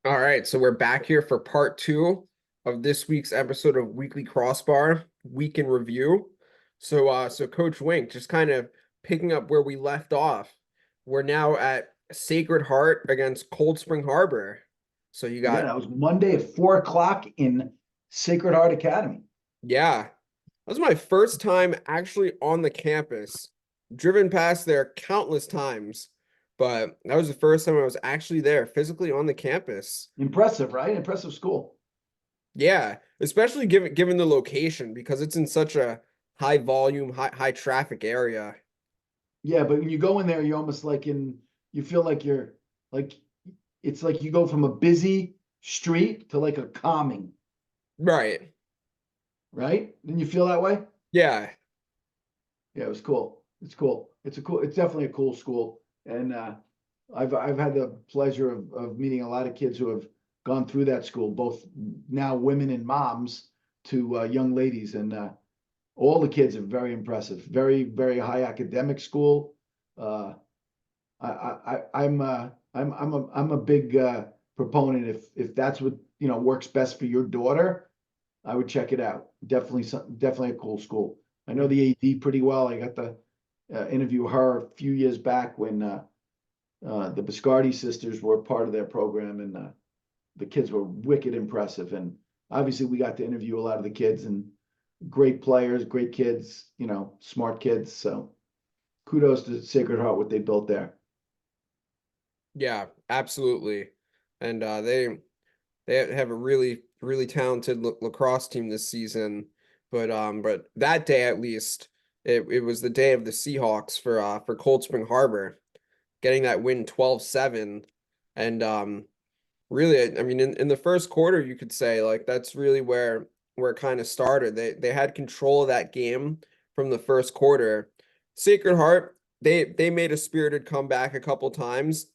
All right, so we're back here for part two of this week's episode of Weekly Crossbar, Week in Review. So Coach Wink, just kind of picking up where we left off. We're now at Sacred Heart against Cold Spring Harbor. So you Yeah, got, that was Monday at 4 o'clock in Sacred Heart Academy. yeah, that was my first time actually on the campus. Driven past there countless times, but that was the first time I was actually there physically on the campus. Impressive, right? Impressive school. Yeah, especially given the location because it's in such a high volume, high traffic area. Yeah, but when you go in there, you're almost like you feel like you're like, it's like you go from a busy street to like a calming, Right. right? Didn't you feel that way? Yeah. Yeah, it was cool. It's cool. It's definitely a cool school. And I've had the pleasure of meeting a lot of kids who have gone through that school, both now women and moms to young ladies. And all the kids are very impressive. Very, very high academic school. Uh, I'm a big proponent. If that's what works best for your daughter, I would check it out. Definitely a cool school. I know the AD pretty well. I got to interview her a few years back when the Biscardi sisters were part of their program, and the kids were wicked impressive. And obviously, we got to interview a lot of the kids and great players, great kids, smart kids. So kudos to Sacred Heart, what they built there. Yeah, absolutely. And they have a really talented lacrosse team this season. But that day at least, it was the day of the Seahawks for Cold Spring Harbor, getting that win 12-7. And really, I mean, in the first quarter, you could say like that's really where it kind of started. They had control of that game from the first quarter. Sacred Heart, they made a spirited comeback a couple times,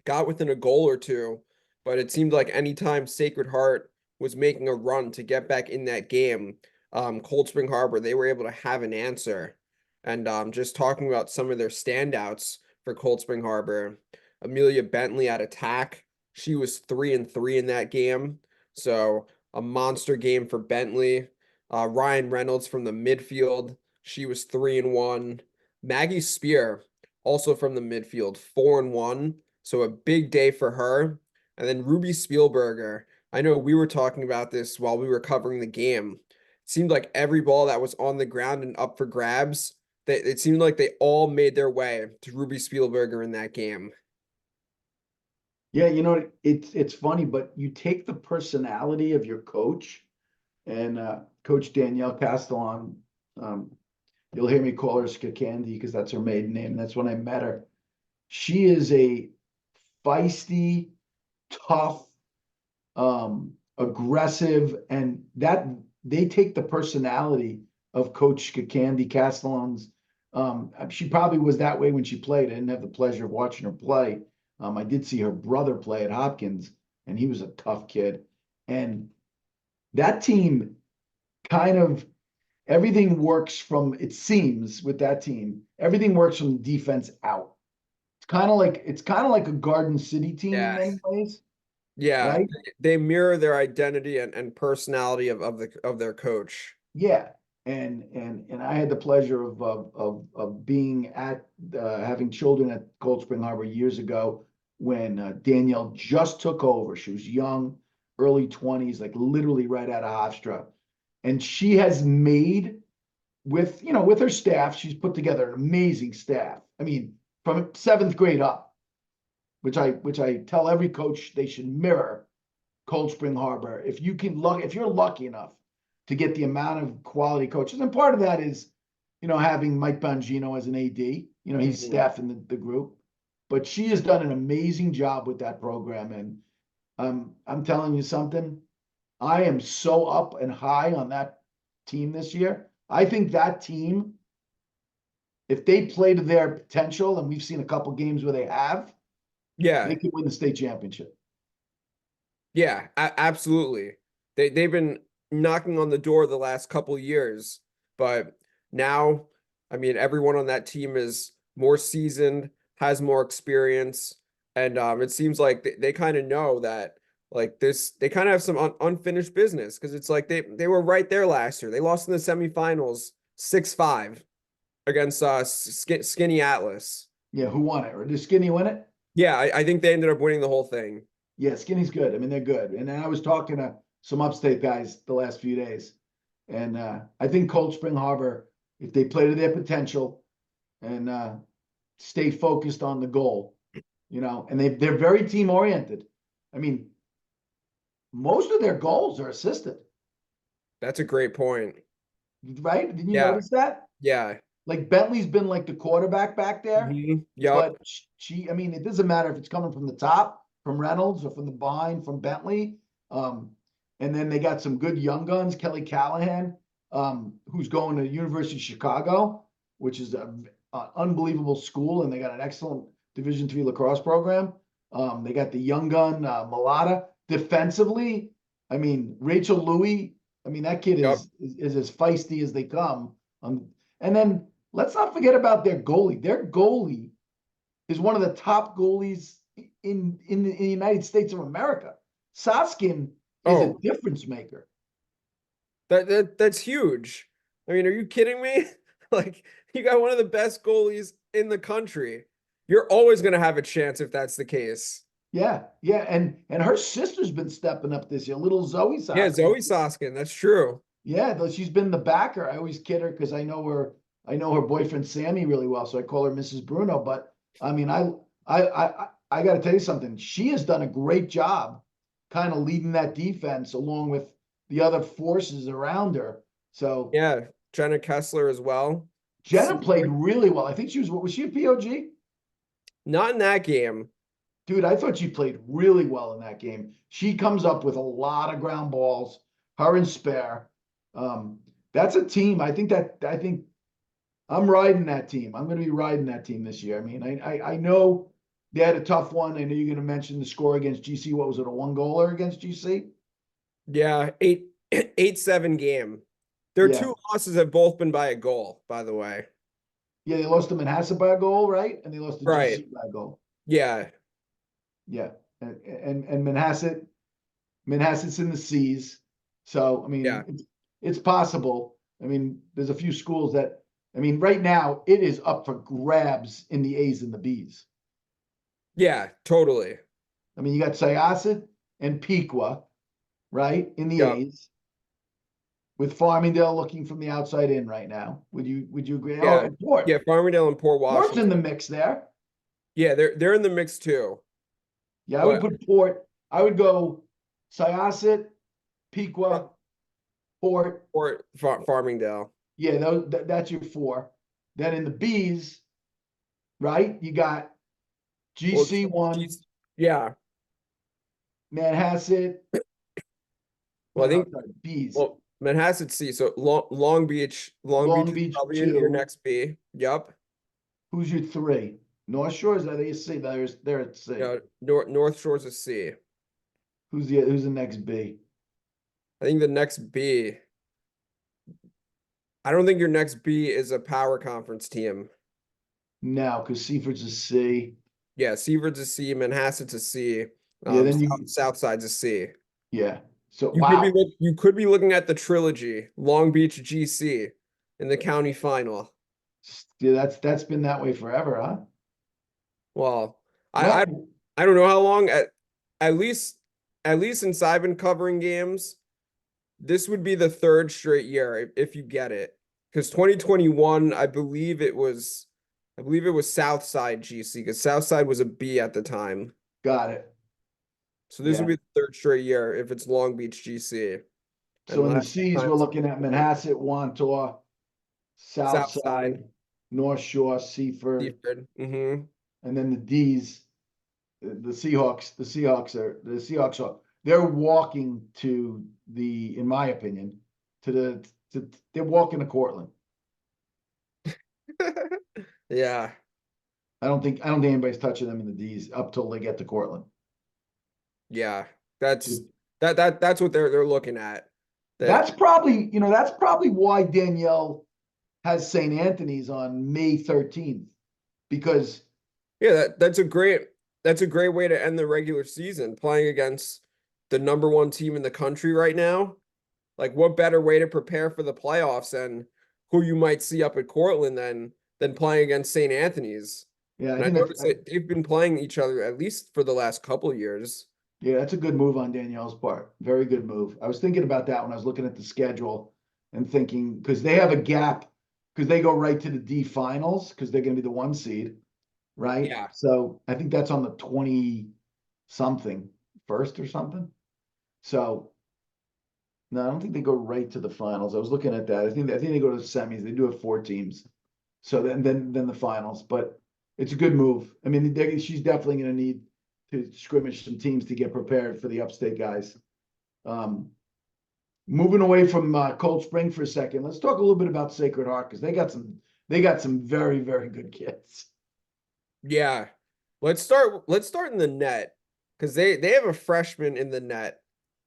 got within a goal or two, but it seemed like anytime Sacred Heart was making a run to get back in that game, Cold Spring Harbor, they were able to have an answer. And just talking about some of their standouts for Cold Spring Harbor, Amelia Bentley at attack. She was 3-3 in that game. So a monster game for Bentley. Ryan Reynolds from the midfield. She was 3-1. Maggie Spear, also from the midfield, 4-1. So a big day for her. And then Ruby Spielberger. I know we were talking about this while we were covering the game. It seemed like every ball that was on the ground and up for grabs, it seemed like they all made their way to Ruby Spielberger in that game. Yeah, it's funny, but you take the personality of your coach and Coach Danielle Castellon. Um, you'll hear me call her Candy because that's her maiden name. That's when I met her. She is a feisty, tough, aggressive, and that they take the personality of Coach Candy Castellon's. She probably was that way when she played. I didn't have the pleasure of watching her play. I did see her brother play at Hopkins, and he was a tough kid. And that team kind of everything works from it seems with that team, everything works from the defense out. It's kind of like a Garden City team in Yeah. many ways, Yeah. right? They mirror their identity and personality of their coach. Yeah. And I had the pleasure of being at having children at Cold Spring Harbor years ago when Danielle just took over. She was young, early 20s, like literally right out of Hofstra. And she has made with her staff, she's put together an amazing staff. I mean, from seventh grade up, which I tell every coach they should mirror Cold Spring Harbor. If you're lucky enough to get the amount of quality coaches, and part of that is, having Mike Bongino as an AD. He's Mhm. staffing the group, but she has done an amazing job with that program. And I'm telling you something, I am so up and high on that team this year. I think that team, if they play to their potential, and we've seen a couple games where they have, they Yeah. could win the state championship. Yeah, absolutely. They've been knocking on the door the last couple years, but now, I mean, everyone on that team is more seasoned, has more experience, and it seems like they kind of know that Like this, they kind of have some unfinished business because it's like they were right there last year. They lost in the semifinals 6-5 against Skinny Atlas. Yeah, who won it? Or did Skinny win it? Yeah, I think they ended up winning the whole thing. Yeah, Skinny's good. I mean, they're good. And then I was talking to some upstate guys the last few days. And I think Cold Spring Harbor, if they play to their potential and stay focused on the goal, and they're very team oriented. I mean, most of their goals are assisted, That's a great point. right? Didn't you Yeah, notice that? yeah. Like Bentley's been like the quarterback back there, Yup. but I mean, it doesn't matter if it's coming from the top, from Reynolds, or from the bind, from Bentley. And then they got some good young guns, Kelly Callahan, who's going to University of Chicago, which is an unbelievable school, and they got an excellent Division III lacrosse program. They got the young gun, Malata. Defensively, I mean, Rachel Louie, I mean, that kid is as feisty as they come. And then let's not forget about their goalie. Their goalie is one of the top goalies in the United States of America. Soskin is a difference maker. That's huge. I mean, are you kidding me? Like, you got one of the best goalies in the country. You're always going to have a chance if that's the case. Yeah, yeah, and her sister's been stepping up this year, little Zoe Soskin. Yeah, Zoe Soskin, that's true. Yeah, though she's been the backer. I always kid her because I know her boyfriend Sammy really well, so I call her Mrs. Bruno. But I mean, I got to tell you something. She has done a great job, kind of leading that defense along with the other forces around her. So yeah, Jenna Kessler as well. Jenna played really well. I think what was she a POG? Not in that game. Dude, I thought she played really well in that game. She comes up with a lot of ground balls, her and Spare. That's a team. I think I'm riding that team. I'm going to be riding that team this year. I mean, I know they had a tough one. I know you're going to mention the score against GC. What was it, a 1-goaler against GC? Yeah, 8-7 game. Their two losses have both been by a goal, by the way. Yeah, they lost to Manhasset by a goal, right? And they lost to GC by a goal. Yeah. Yeah. And Manhasset's in the C's. So, I mean, it's possible. I mean, there's a few schools that, I mean, right now it is up for grabs in the A's and the B's. Yeah, totally. I mean, you got Syosset and Pequa, right, in the A's, with Farmingdale looking from the outside in right now. Would you agree? Yeah, oh, Port. Yeah, Farmingdale and Port Washington. Port's in the mix there. Yeah, they're in the mix too. Yeah, I would put Port. I would go Syosset, Pequa, Port, Farmingdale. Yeah, that's your 4. Then in the B's, right, you got GC1. Yeah. Manhasset. Well, I think B's. Well, Manhasset C. So Long Beach is probably 2. your next B. Yep. Who's your 3? North Shore, is that a C? They're at C. Yeah, North Shore's a C. Who's the next B? I think the next B. I don't think your next B is a power conference team. No, because Seaford's a C. Yeah, Seaford's a C. Manhasset's a C. Then Southside's a C. Yeah. So you could be looking at the trilogy, Long Beach GC in the county final. Yeah, that's been that way forever, huh? Well, I don't know how long. At least since I've been covering games, this would be the 3rd straight year if you get it. Because 2021, I believe it was Southside GC because Southside was a B at the time. Got it. So this would be the 3rd straight year if it's Long Beach GC. So in the C's, we're looking at Manhasset, Wantor, Southside, North Shore, Seaford. Mm-hmm. And then the D's, the Seahawks they're walking to in my opinion, they're walking to Cortland. Yeah. I don't think anybody's touching them in the D's up till they get to Cortland. Yeah. That's what they're looking at. That's probably why Danielle has St. Anthony's on May 13th, because that's a great way to end the regular season, playing against the #1 team in the country right now. Like, what better way to prepare for the playoffs and who you might see up at Cortland than playing against St. Anthony's? Yeah, I And I think noticed that they've been playing each other at least for the last couple years. yeah, that's a good move on Danielle's part. Very good move. I was thinking about that when I was looking at the schedule and thinking, because they have a gap, because they go right to the D finals, because they're going to be the 1 seed, right? Yeah. So I think that's on the 20 something first or something. So no, I don't think they go right to the finals. I was looking at that. I think they go to the semis. They do have 4 teams. So then the finals. But it's a good move. I mean, she's definitely going to need to scrimmage some teams to get prepared for the upstate guys. Moving away from Cold Spring for a second, let's talk a little bit about Sacred Heart because they got some very, very good kids. Yeah. Let's start in the net because they have a freshman in the net,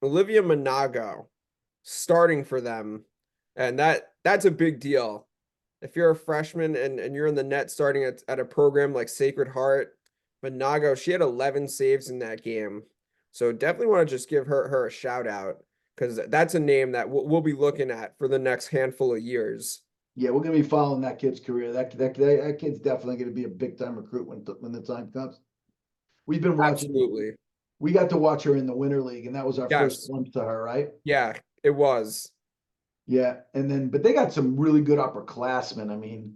Olivia Monago, starting for them. And that's a big deal. If you're a freshman and you're in the net starting at a program like Sacred Heart, Monago, she had 11 saves in that game. So definitely want to just give her a shout out because that's a name that we'll be looking at for the next handful of years. Yeah, we're gonna be following that kid's career. That kid's definitely gonna be a big time recruit when the time comes. We've been watching. Absolutely. We got to watch her in the Winter League, and that was our first Yes. glimpse to her, right? Yeah, it was. Yeah, and then but they got some really good upperclassmen. I mean,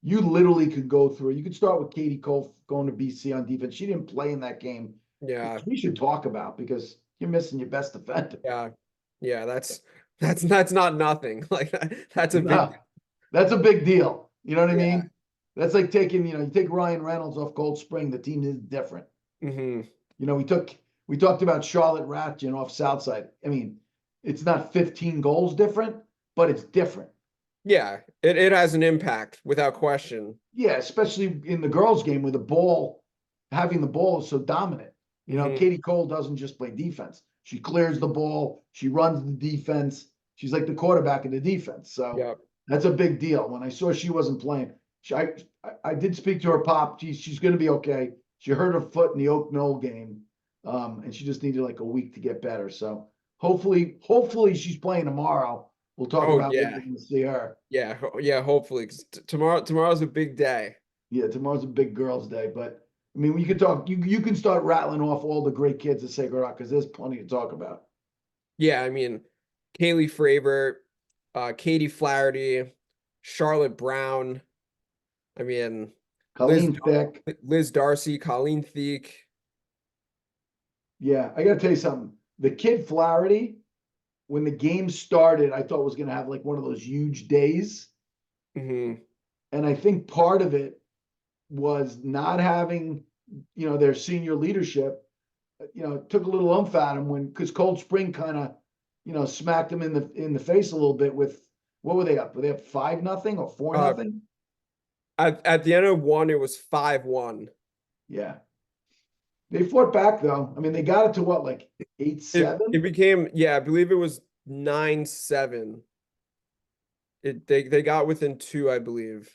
you literally could go through. You could start with Katie Cole going to BC on defense. She didn't play in that game, Yeah. which we should talk about because you're missing your best defender. Yeah. Yeah, that's not nothing. Like that's a big No, that's a big deal. You know what I yeah. mean? That's like taking, you take Ryan Reynolds off Cold Spring. The team is different. Hmm. We talked about Charlotte Ratchin off Southside. I mean, it's not 15 goals different, but it's different. Yeah, it has an impact without question. Yeah, especially in the girls' game where having the ball is so dominant. Hmm. Katie Cole doesn't just play defense. She clears the ball, she runs the defense. She's like the quarterback of the defense. So Yep. that's a big deal. When I saw she wasn't playing, I did speak to her pop. She's going to be okay. She hurt her foot in the Oak Knoll game, and she just needed like a week to get better. So hopefully she's playing tomorrow. We'll talk Oh about when yeah. we're going to see her. Yeah, yeah, hopefully 'cause tomorrow's a big day. Yeah, tomorrow's a big girls' day, but I mean, we could talk. You can start rattling off all the great kids at Sacred Heart because there's plenty to talk about. Yeah, I mean, Kaylee Fravert, Katie Flaherty, Charlotte Brown. I mean, Liz Colleen Thick. Liz Darcy, Colleen Thieck. Yeah, I got to tell you something. The kid Flaherty, when the game started, I thought was going to have like one of those huge days, Hmm. and I think part of it was not having, their senior leadership. Took a little oomph at him because Cold Spring kind of, smacked him in the face a little bit with what were they up? Were they up 5-0 or 4 Uh, nothing? at the end of one, it was 5-1. Yeah. They fought back though. I mean, they got it to what, like eight It seven? became, yeah, I believe it was 9-7. They got within 2, I believe.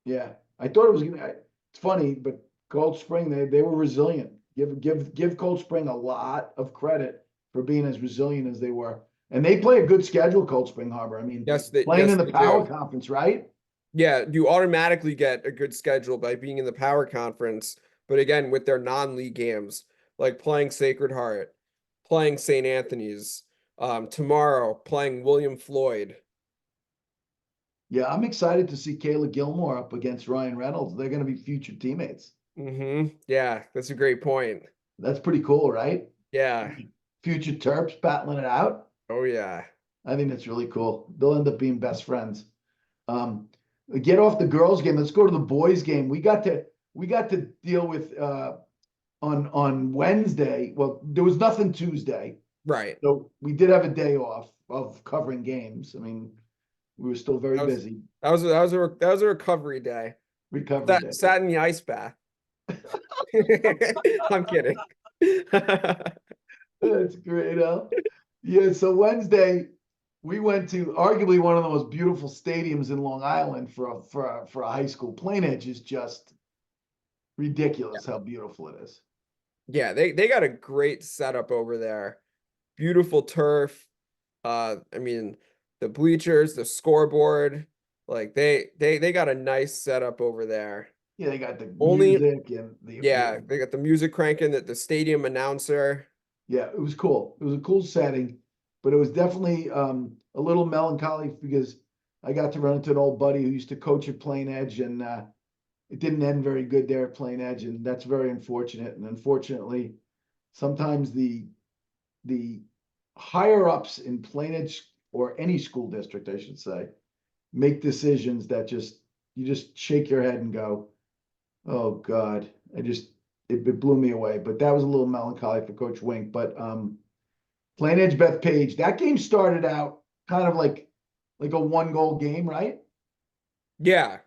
Yeah, I thought it was gonna. It's funny, but Cold Spring they were resilient. Give Cold Spring a lot of credit for being as resilient as they were, and they play a good schedule. Cold Spring Harbor. I mean, playing Yes in the they Power do. Conference, right? Yeah, you automatically get a good schedule by being in the power conference. But again, with their non-league games, like playing Sacred Heart, playing St. Anthony's, tomorrow playing William Floyd. Yeah, I'm excited to see Kayla Gilmore up against Ryan Reynolds. They're going to be future teammates. Yeah, that's a great point. That's pretty cool, right? Yeah. Future Terps battling it out. Oh yeah. I think that's really cool. They'll end up being best friends. Um, get off the girls' game. Let's go to the boys' game. We got to deal with on Wednesday. Well, there was nothing Tuesday, Right. so we did have a day off of covering games. I mean, we were still very That was busy. that was a recovery day. Recovery That day. sat in the ice bath. I'm kidding. That's great, huh? Yeah. So Wednesday, we went to arguably one of the most beautiful stadiums in Long Island for a high school. Plainedge is just ridiculous how beautiful it is. Yeah, they got a great setup over there. beautiful turf. I mean, the bleachers, the scoreboard, like they got a nice setup over there. Yeah, they got the Only, music and yeah, they got the music cranking at the stadium announcer. yeah, it was cool. It was a cool setting, but it was definitely a little melancholy because I got to run into an old buddy who used to coach at Plainedge, and it didn't end very good there at Plainedge, and that's very unfortunate. And unfortunately, sometimes the higher ups in Plainedge or any school district, I should say, make decisions that just you just shake your head and go, "Oh God!" It blew me away. But that was a little melancholy for Coach Wink. But Plainedge Bethpage, that game started out kind of like a 1 goal game, right? Yeah,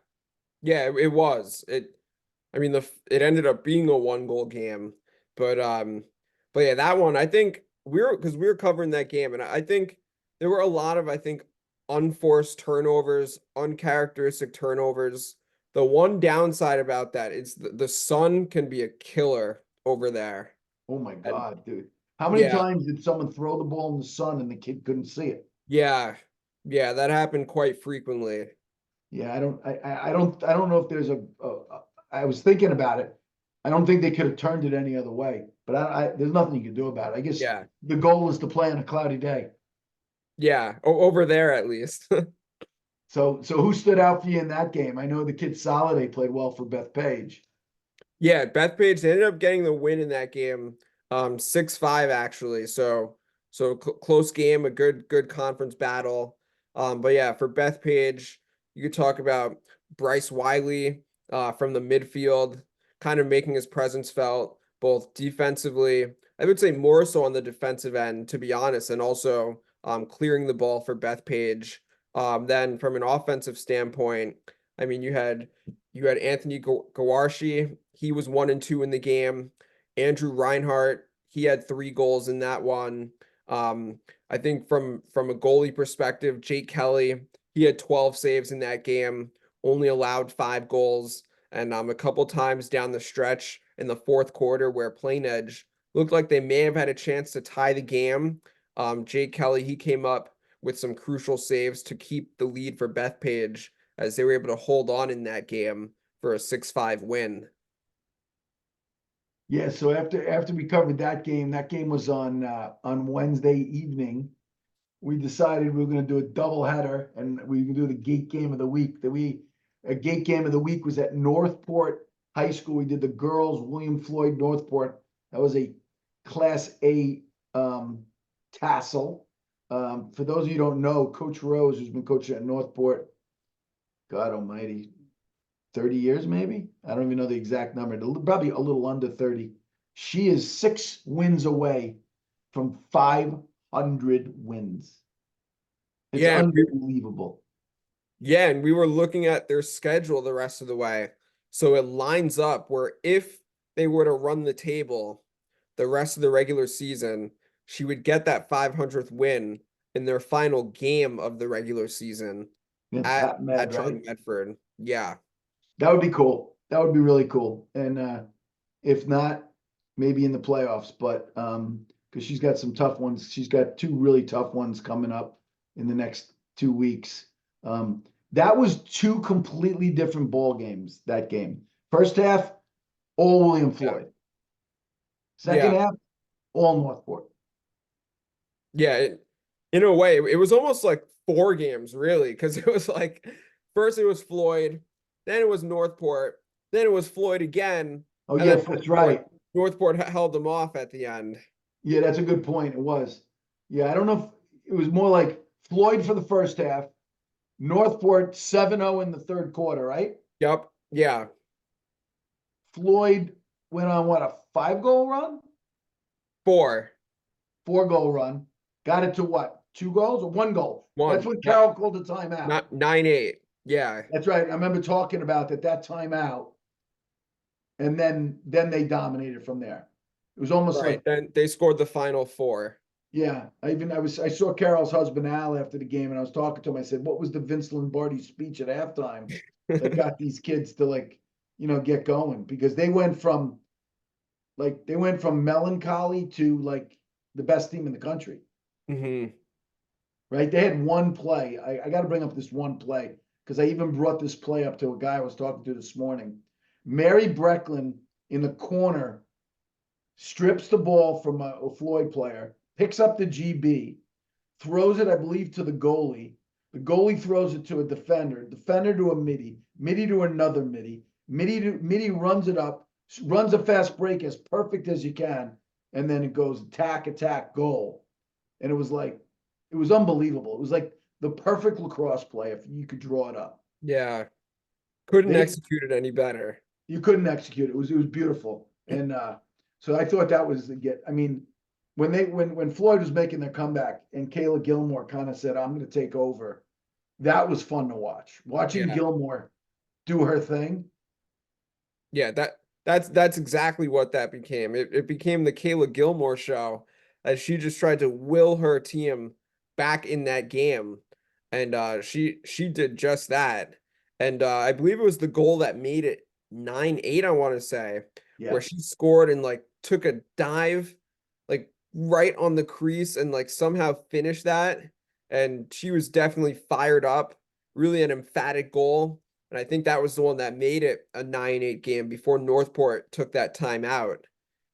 yeah, it was. I mean, it ended up being a 1 goal game, but yeah, that one I think because we were covering that game, and I think there were a lot of, I think, unforced turnovers, uncharacteristic turnovers. The one downside about that is the sun can be a killer over there, Oh my and God, dude. How many yeah, times did someone throw the ball in the sun and the kid couldn't see it? yeah, yeah, that happened quite frequently. Yeah, I don't know if there's I was thinking about it. I don't think they could have turned it any other way, but there's nothing you can do about it. I guess Yeah, the goal is to play on a cloudy day. yeah, over there at least. So who stood out for you in that game? I know the kid Soliday played well for Bethpage. Yeah, Bethpage ended up getting the win in that game, 6-5 actually. So close game, a good conference battle. But yeah, for Bethpage, you could talk about Bryce Wiley from the midfield, kind of making his presence felt both defensively. I would say more so on the defensive end, to be honest, and also clearing the ball for Bethpage. Then from an offensive standpoint, I mean, you had Anthony Gawarshi. He was 1 and 2 in the game. Andrew Reinhardt, he had 3 goals in that one. I think from a goalie perspective, Jake Kelly, he had 12 saves in that game, only allowed 5 goals. And a couple times down the stretch in the fourth quarter where Plainedge looked like they may have had a chance to tie the game. Jake Kelly, he came up with some crucial saves to keep the lead for Bethpage as they were able to hold on in that game for a 6-5 win. Yeah, so after we covered that game was on Wednesday evening. We decided we were going to do a double header and we can do the gate game of the week. A gate game of the week was at Northport High School. We did the girls William Floyd Northport. That was a Class A tassel. For those of you who don't know, Coach Rose, who's been coaching at Northport, God Almighty, 30 years maybe. I don't even know the exact number. Probably a little under 30. She is 6 wins away from 500 wins. It's Yeah, unbelievable. yeah, and we were looking at their schedule the rest of the way. So it lines up where if they were to run the table the rest of the regular season, she would get that 500th win in their final game of the regular season Against at Pat Med, right? John Medford. Yeah. That would be cool. That would be really cool. And if not, maybe in the playoffs. But because she's got some tough ones. She's got 2 really tough ones coming up in the next 2 weeks. That was 2 completely different ball games, that game. First half, all William Yeah. Floyd. Second Yeah. half, all Northport. Yeah, in a way, it was almost like 4 games, really, because it was like first it was Floyd, then it was Northport, then it was Floyd again, Oh, and then yes, that's right. Northport held them off at the end. Yeah, that's a good point. It was. Yeah, I don't know if it was more like Floyd for the first half, Northport 7-0 in the third quarter, right? Yep. Yeah. Floyd went on what, a 5 goal run? 4. 4 goal run. Got it to what? 2 goals or 1 goal? That's 1. what Carroll called a timeout. Not 9-8. Yeah. That's right. I remember talking about that timeout, and then they dominated from there. It was almost Right. like, Then they scored the final 4. yeah. I saw Carroll's husband Al after the game, and I was talking to him. I said, "What was the Vince Lombardi speech at halftime that got these kids to get going?" Because they went from melancholy to the best team in the country, Hmm. right? They had one play. I got to bring up this one play because I even brought this play up to a guy I was talking to this morning. Mary Brecklin in the corner strips the ball from a Floyd player, picks up the GB, throws it, I believe, to the goalie. The goalie throws it to a defender to a midi to another midi runs it up, runs a fast break as perfect as you can, and then it goes attack, goal. And it was like, it was unbelievable. It was like the perfect lacrosse play if you could draw it up. Yeah, couldn't They execute it any better. You couldn't execute it. It was beautiful. And so I thought that was the get. I mean, when Floyd was making their comeback and Kayla Gilmore kind of said, I'm gonna take over, that was fun to watch. Watching Yeah, Gilmore do her thing. yeah, that's exactly what that became. It became the Kayla Gilmore show as she just tried to will her team back in that game. And she did just that. And I believe it was the goal that made it 9-8, I want to say, Yeah. where she scored and like took a dive like right on the crease and like somehow finished that. And she was definitely fired up, really an emphatic goal. And I think that was the one that made it a 9-8 game before Northport took that time out.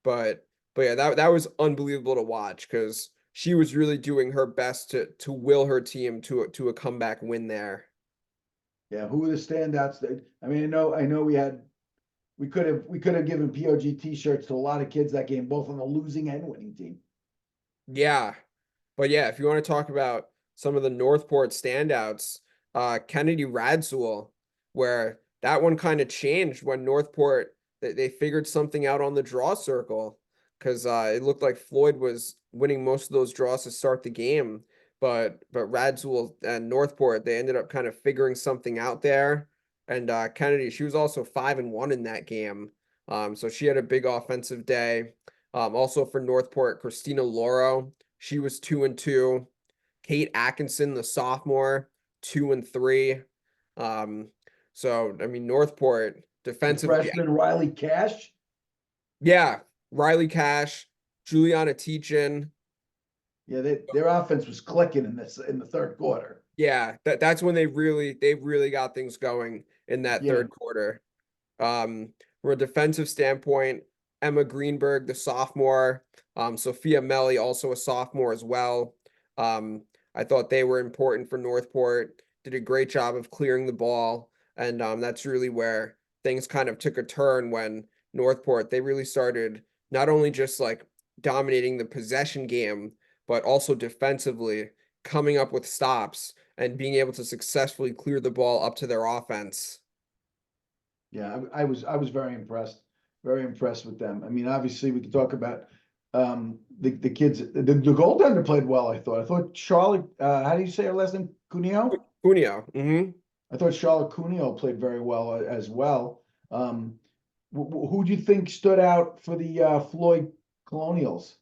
But yeah, that was unbelievable to watch because she was really doing her best to will her team to a comeback win there. Yeah. Who were the standouts that I mean, I know we could have given POG t-shirts to a lot of kids that game, both on the losing and winning team. Yeah. But yeah, if you want to talk about some of the Northport standouts, Kennedy Radzul, where that one kind of changed when Northport they figured something out on the draw circle because it looked like Floyd was winning most of those draws to start the game, but Radzul and Northport they ended up kind of figuring something out there. And Kennedy, she was also 5-1 in that game, so she had a big offensive day. Also for Northport, Christina Loro. She was 2-2. Kate Atkinson, the sophomore, 2-3. Um, so I mean Northport The defensively, freshman Riley Cash. yeah. Riley Cash, Juliana Teachin. Yeah, their offense was clicking in the third quarter. Yeah, that's when they really got things going in that Yeah. third quarter. From a defensive standpoint, Emma Greenberg, the sophomore, Sophia Melli, also a sophomore as well. Um, I thought they were important for Northport, did a great job of clearing the ball. And that's really where things kind of took a turn when Northport, they really started not only just like dominating the possession game, but also defensively coming up with stops and being able to successfully clear the ball up to their offense. Yeah, I was very impressed with them. I mean, obviously we could talk about the kids. The goaltender played well, I thought. I thought Charlotte, how do you say her last name? Cuneo? Cuneo. Hmm. I thought Charlotte Cuneo played very well as well. Um, who do you think stood out for the Floyd Colonials?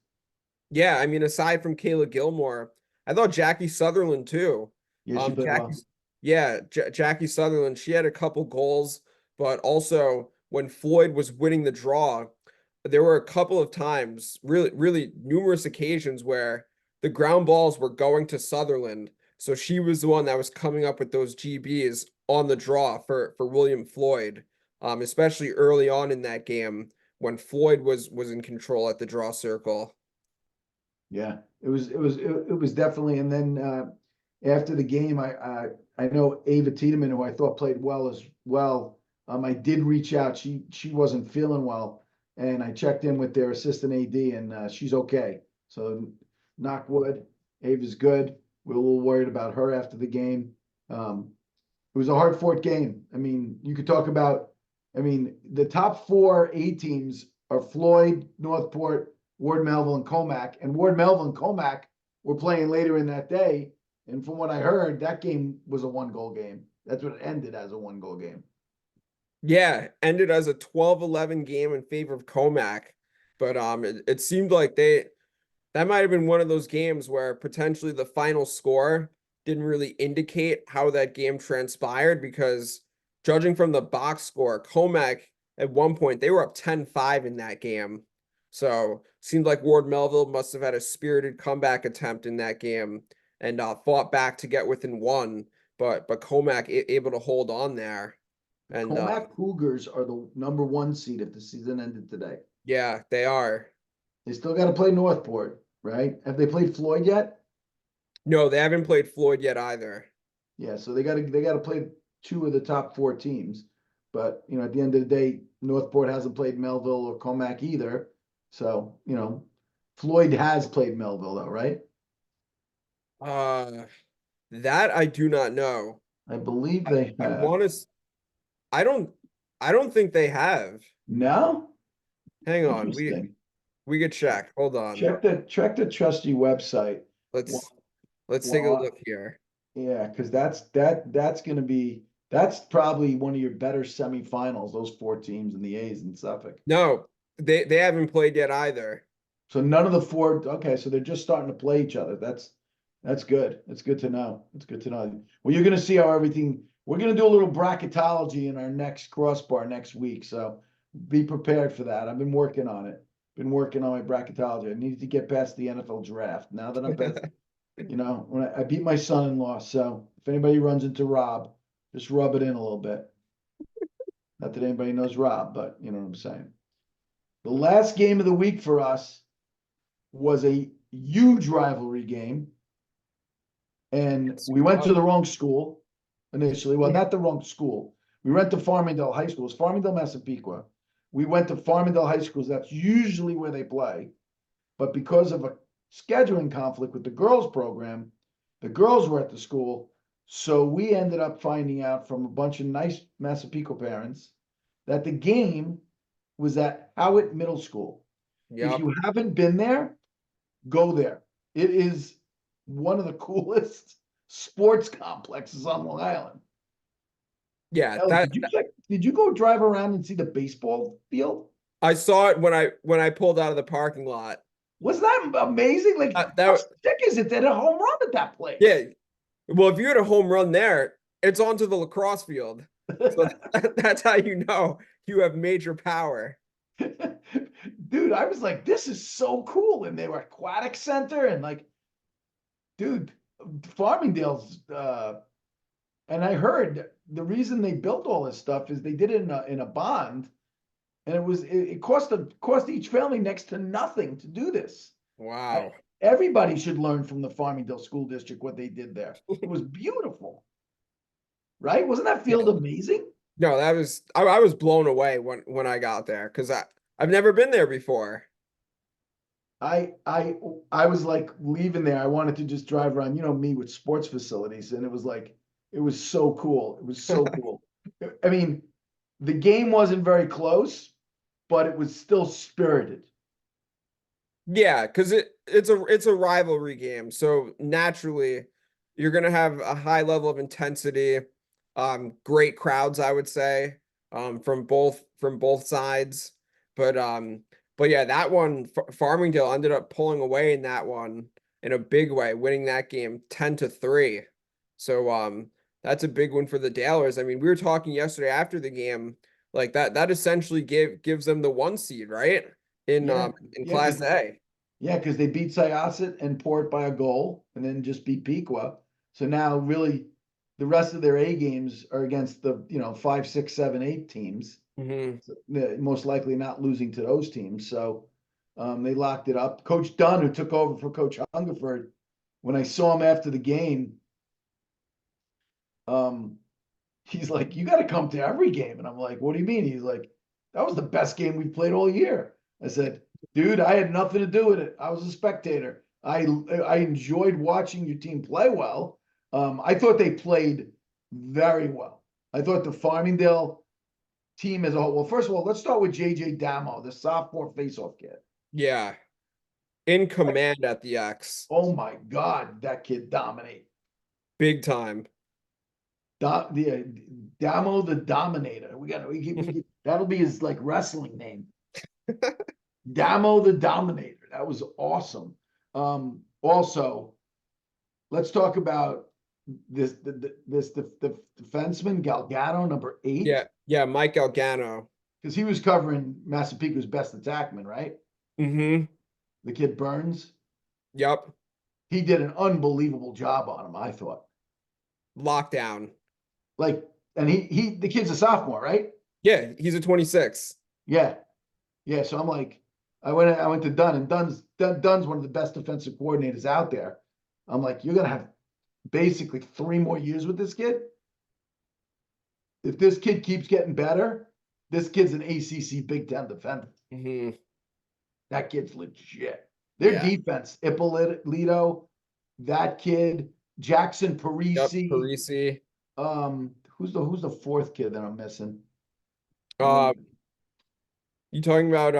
Yeah, I mean, aside from Kayla Gilmore, I thought Jackie Sutherland too. Yeah, she played Jackie, well. yeah, Jackie Sutherland, she had a couple goals, but also when Floyd was winning the draw, there were a couple of times, really numerous occasions where the ground balls were going to Sutherland. So she was the one that was coming up with those GBs on the draw for William Floyd, especially early on in that game when Floyd was in control at the draw circle. Yeah, it was definitely. And then after the game, I know Ava Tiedemann, who I thought played well as well. I did reach out. She wasn't feeling well, and I checked in with their assistant AD, and she's okay. So knock wood, Ava's good. We're a little worried about her after the game. It was a hard fought game. I mean, you could talk about. I mean, the top four A teams are Floyd, Northport, Ward Melville, and Comac. And Ward Melville and Comac were playing later in that day. And from what I heard, that game was a 1-goal game. That's what it ended as, a 1-goal game. Yeah, ended as a 12-11 game in favor of Comac. But it seemed like that might have been one of those games where potentially the final score didn't really indicate how that game transpired because judging from the box score, Comac at one point they were up 10-5 in that game. So seemed like Ward Melville must have had a spirited comeback attempt in that game and fought back to get within one, but Comac able to hold on there. And Comac Cougars are the #1 seed if the season ended today. yeah, they are. They still got to play Northport, right? Have they played Floyd yet? No, they haven't played Floyd yet either. Yeah, so they got to play 2 of the top 4 teams. But at the end of the day, Northport hasn't played Melville or Comac either. So Floyd has played Melville though, right? Uh, that I do not know. I believe they I have. want to. I don't. I don't think they have. No? Hang on. Interesting. We could check. Hold on. Check the trusty website. Well, Let's let's take a well, look here. yeah, because that's gonna be that's probably one of your better semifinals, those 4 teams in the A's in Suffolk. No, they haven't played yet either. So none of the 4, okay, so they're just starting to play each other. That's good. It's good to know. It's good to know. Well, you're gonna see how we're gonna do a little bracketology in our next crossbar next week. So be prepared for that. I've been working on it. Been working on my bracketology. I need to get past the NFL draft. Now that I'm past, when I beat my son-in-law. So if anybody runs into Rob, just rub it in a little bit. Not that anybody knows Rob, but you know what I'm saying. The last game of the week for us was a huge rivalry game. And we went to the wrong school initially. Well, not the wrong school. We went to Farmingdale High School. It's Farmingdale, Massapequa. We went to Farmingdale High School. That's usually where they play. But because of a scheduling conflict with the girls program, the girls were at the school. So we ended up finding out from a bunch of nice Massapequa parents that the game was at Howitt Middle School. If Yep. you haven't been there, go there. It is one of the coolest sports complexes on Long Island. Yeah, Ellis, did you go drive around and see the baseball field? I saw it when I pulled out of the parking lot. Was that amazing? Like, how That sick is it that a home run at that place? Yeah. Well, if you had a home run there, it's onto the lacrosse field. So that's how you know you have major power. Dude, I was like, this is so cool. And they were aquatic center and like, dude, Farmingdale's and I heard the reason they built all this stuff is they did it in a bond, and it cost each family next to nothing to do this. Wow. Everybody should learn from the Farmingdale School District what they did there. It was beautiful, right? Wasn't that field amazing? No, I was blown away when I got there because I've never been there before. I was like leaving there. I wanted to just drive around, me with sports facilities, and it was like it was so cool. It was so cool. I mean, the game wasn't very close, but it was still spirited. Yeah, because it's a rivalry game, so naturally you're gonna have a high level of intensity, great crowds, I would say, from both sides. But yeah, that one Farmingdale ended up pulling away in that one in a big way, winning that game 10-3. So that's a big one for the Dalers. I mean, we were talking yesterday after the game, like that essentially gives them the 1 seed, right? In Class A. Yeah, because they beat Syosset and Port by a goal, and then just beat Pequa. So now, really, the rest of their A games are against the 5, 6, 7, 8 teams. Most likely not losing to those teams. So they locked it up. Coach Dunn, who took over for Coach Hungerford, when I saw him after the game, he's like, "You got to come to every game." And I'm like, "What do you mean?" He's like, "That was the best game we've played all year." I said, "Dude, I had nothing to do with it. I was a spectator. I enjoyed watching your team play well. I thought they played very well. I thought the Farmingdale team as a whole. Well, first of all, let's start with JJ Damo, the sophomore faceoff kid. Yeah, in command at the X. Oh my God, that kid dominate. Big time. Damo the Dominator. That'll be his like wrestling name. Damo the Dominator. That was awesome. Also, let's talk about this the defenseman Galgano, number 8. Yeah, Mike Galgano. Because he was covering Massapequa's best attackman, right? Mm-hmm. The kid Burns. Yep. He did an unbelievable job on him, I thought. Lockdown. Like, and the kid's a sophomore, right? Yeah, he's a 26. Yeah. Yeah. So I'm like, I went to Dunn, and Dunn's one of the best defensive coordinators out there. I'm like, you're gonna have basically 3 more years with this kid. If this kid keeps getting better, this kid's an ACC Big Ten defender. Mm-hmm. That kid's legit. Their Yeah. defense, Ippolito, that kid, Jackson Yep. Parisi. Parisi. Who's the fourth kid that I'm missing? Uh, you talking about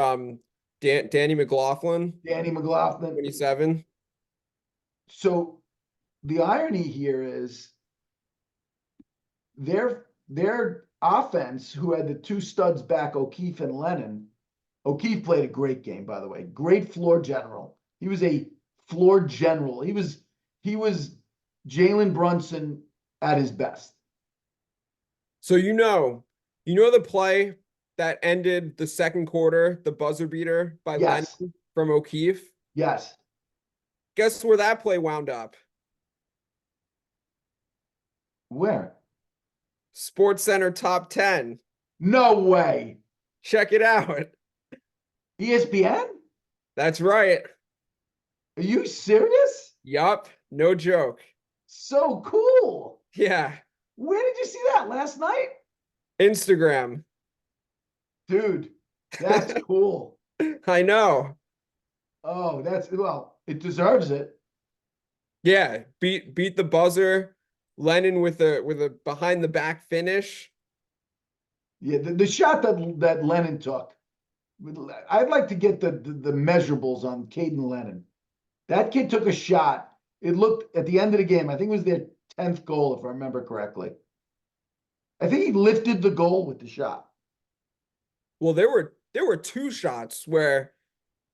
Danny McLaughlin, Danny McLaughlin. 27? So the irony here is their offense, who had the two studs back, O'Keefe and Lennon. O'Keefe played a great game, by the way. Great floor general. He was a floor general. He was Jalen Brunson at his best. So you know the play that ended the second quarter, the buzzer beater by Yes. Lennon from O'Keefe? Yes. Guess where that play wound up? Where? Sports Center top 10. No way. Check it out. ESPN? That's right. Are you serious? Yup. No joke. So cool. Yeah. Where did you see that? Last night? Instagram. Dude, that's cool. I know. Oh, it deserves it. Yeah. Beat the buzzer. Lennon with a behind the back finish. Yeah, the shot that Lennon took. I'd like to get the measurables on Caden Lennon. That kid took a shot. It looked at the end of the game, I think it was their 10th goal, if I remember correctly. I think he lifted the goal with the shot. Well, there were two shots where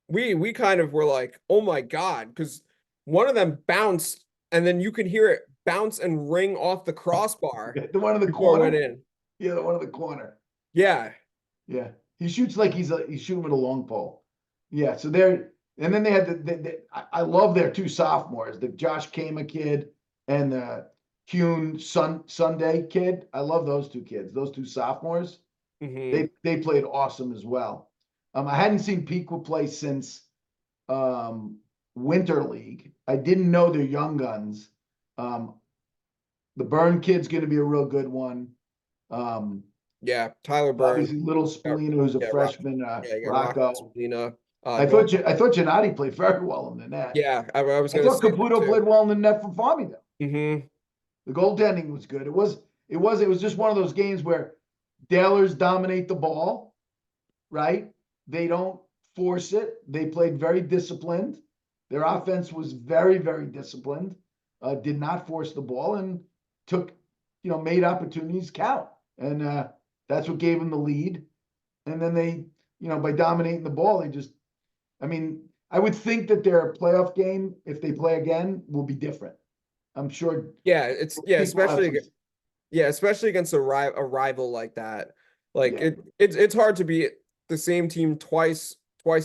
we kind of were like, oh my God, because one of them bounced and then you could hear it bounce and ring off the crossbar The one in the before it went corner. in. Yeah, the one in the corner. Yeah. Yeah, he shoots like he's shooting with a long pole. Yeah, so they're and then they had I love their two sophomores, the Josh Kama kid and the Kuhn Sunday kid. I love those two kids. Those two sophomores. Mm-hmm. They played awesome as well. I hadn't seen Pequa play since Winter League. I didn't know they're young guns. The Byrne kid's going to be a real good one. Yeah. Tyler Byrne. Obviously, Little Spallino, who's a freshman. You got Rocco. Spallina. I thought Gennady played very well in the net. Yeah, I was I going to thought say Caputo played well in the net for Farmingdale. Mm-hmm. The goaltending was good. It was just one of those games where Dalers dominate the ball, right? They don't force it. They played very disciplined. Their offense was very, very disciplined. Did not force the ball and took, made opportunities count. And that's what gave them the lead. And then they, by dominating the ball, I would think that their playoff game, if they play again, will be different. I'm sure. Yeah, especially against a rival like that. Like Yeah. it's hard to beat the same team twice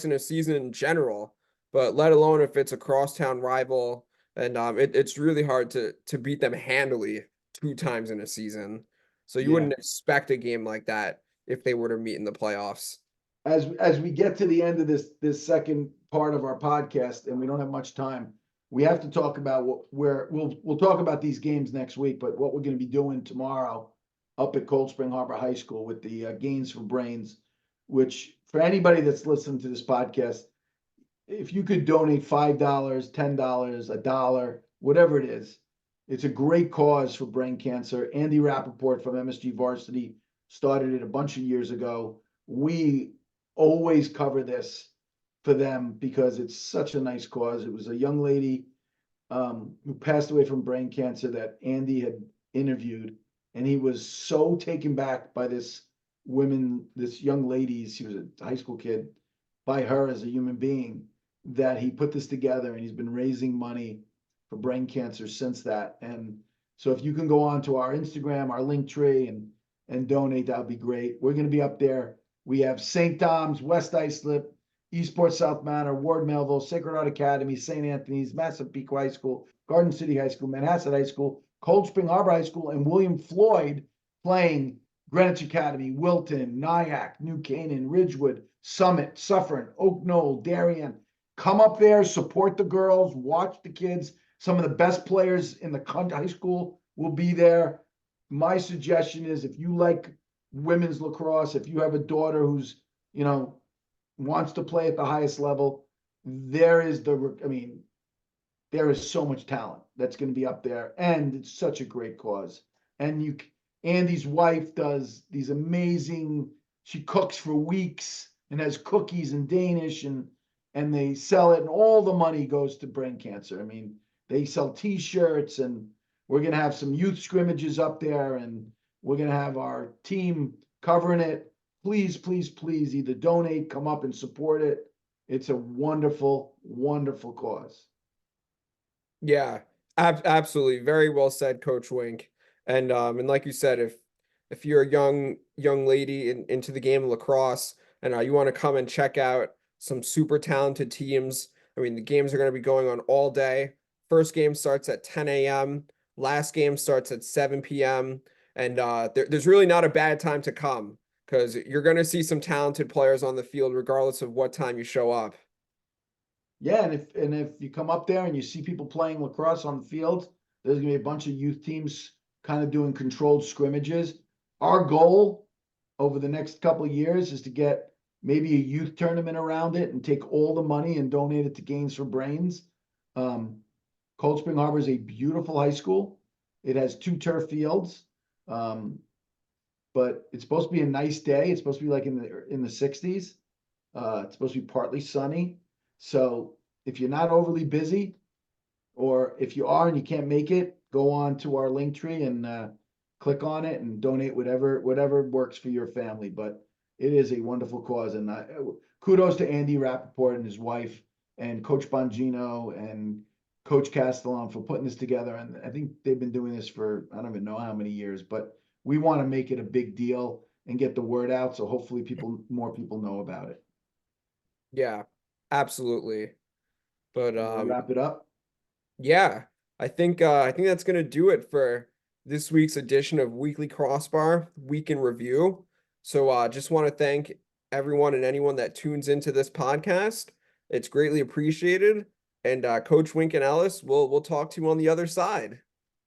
in a season in general, but let alone if it's a crosstown rival, and it's really hard to beat them handily 2 times in a season. So you wouldn't expect a game like that if they were to meet in the playoffs. As we get to the end of this second part of our podcast, and we don't have much time, we have to talk about we'll talk about these games next week, but what we're going to be doing tomorrow up at Cold Spring Harbor High School with the Gains for Brains, which for anybody that's listening to this podcast, if you could donate $5, $10, $1, whatever it is, it's a great cause for brain cancer. Andy Rappaport from MSG Varsity started it a bunch of years ago. We always cover this for them because it's such a nice cause. It was a young lady who passed away from brain cancer that Andy had interviewed, and he was so taken back by this young lady, she was a high school kid, by her as a human being, that he put this together, and he's been raising money for brain cancer since that. And so if you can go on to our Instagram, our link tree, and donate, that would be great. We're going to be up there. We have St. Thomas, West Islip, Eastport South Manor, Ward Melville, Sacred Heart Academy, St. Anthony's, Massapequa High School, Garden City High School, Manhasset High School, Cold Spring Harbor High School, and William Floyd playing Greenwich Academy, Wilton, Nyack, New Canaan, Ridgewood, Summit, Suffern, Oak Knoll, Darien. Come up there, support the girls, watch the kids. Some of the best players in the high school will be there. My suggestion is if you like women's lacrosse, if you have a daughter who's, wants to play at the highest level, there is so much talent that's going to be up there, and it's such a great cause. And Andy's wife does these amazing, she cooks for weeks and has cookies in Danish, and they sell it, and all the money goes to brain cancer. They sell t-shirts, and we're going to have some youth scrimmages up there, and we're going to have our team covering it. Please, please, please either donate, come up and support it. It's a wonderful, wonderful cause. Yeah, absolutely. Very well said, Coach Wink. And like you said, if you're a young lady into the game of lacrosse and you want to come and check out some super talented teams, the games are going to be going on all day. First game starts at 10 a.m. Last game starts at 7 p.m. And there's really not a bad time to come because you're going to see some talented players on the field regardless of what time you show up. Yeah, and if you come up there and you see people playing lacrosse on the field, there's gonna be a bunch of youth teams kind of doing controlled scrimmages. Our goal over the next couple of years is to get maybe a youth tournament around it and take all the money and donate it to Gains for Brains. Cold Spring Harbor is a beautiful high school. It has 2 turf fields, but it's supposed to be a nice day. It's supposed to be like in the 60s. It's supposed to be partly sunny. So if you're not overly busy, or if you are and you can't make it, go on to our link tree and click on it and donate whatever works for your family. But it is a wonderful cause, and kudos to Andy Rappaport and his wife, and Coach Bongino and Coach Castellon for putting this together. And I think they've been doing this for I don't even know how many years, but we want to make it a big deal and get the word out. So hopefully more people know about it. Yeah, absolutely. But Wrap it up. yeah, I think that's gonna do it for this week's edition of Weekly Crossbar Week in Review. So just want to thank everyone and anyone that tunes into this podcast. It's greatly appreciated. And Coach Wink and Ellis, we'll talk to you on the other side.